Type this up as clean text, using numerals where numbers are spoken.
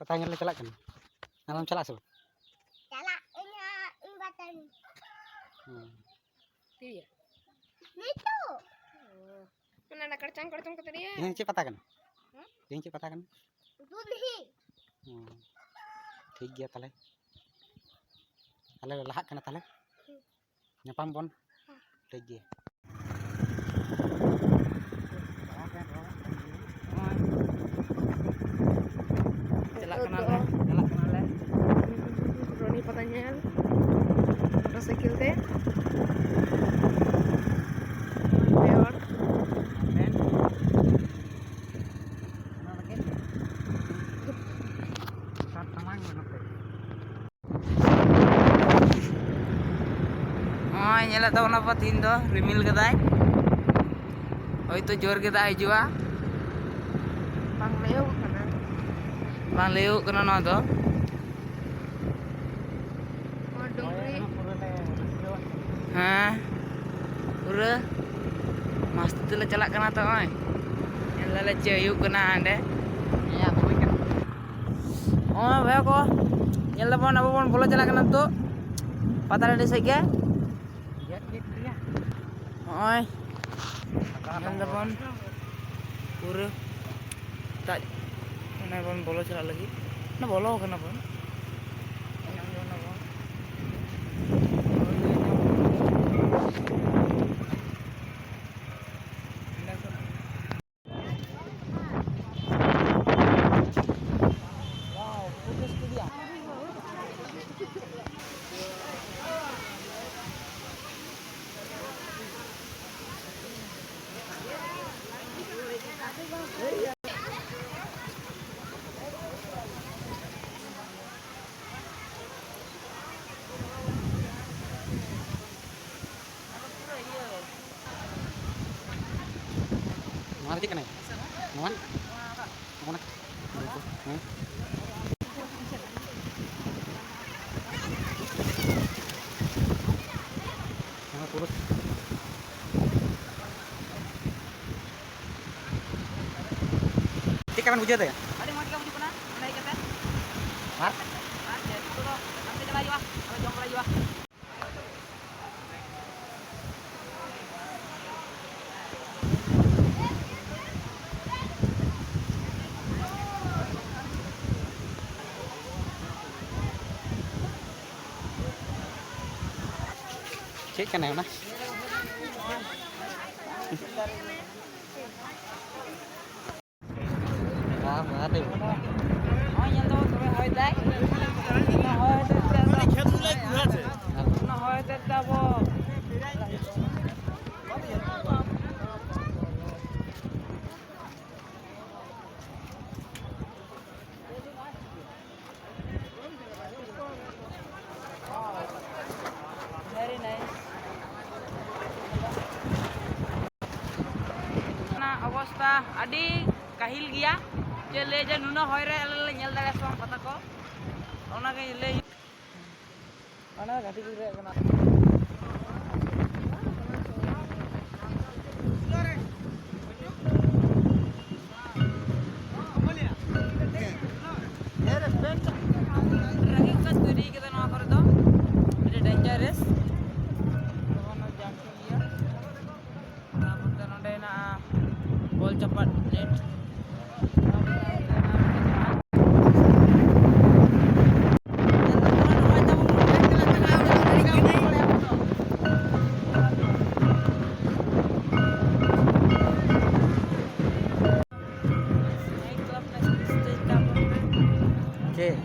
pata nyala celak kan. Nalam celak sih. Celak ini batan. Iya. Itu. Mana nak kercang kata dia? Ini cik pata kan? Ini cik pata kan? Bunyi. ठीक गया ताले ताले लहक कना ताले nyapam bon ठीक गया Celak kenal le. Roni patanya motorcycle teh. Peor. Nyala tahu apa tindo rimil kedai oh itu jor kita hijau bang leu kena no to Oh dongri hah pura mas tu le celak kena to oi nyala le ceyu kena ande ya boy kan oh bhai ko nyala bon abo bon bolo celak kena to patala de sege oi nyala bon pura tak mana bon bolo celak lagi na bolo kena bon mana cik kena mana mana turut cik kapan hujan ya ada mau kamu di mana naik kata Mar ada itu loh nanti dia lagi wah kalau jong lagi wah cik kena mana ada oh nyala tuh hoi dai na hoi dai na hoi dai tabo very nice na অবস্থা আদি কাহিল গিয়া যে লে যে নুনা হয়রে লে ñel dale song pata ko ona ke le ana gati gure kana ragi ka duri kita no kar do it is dangerous ona jangki dia namun nonde na bol cepat net cik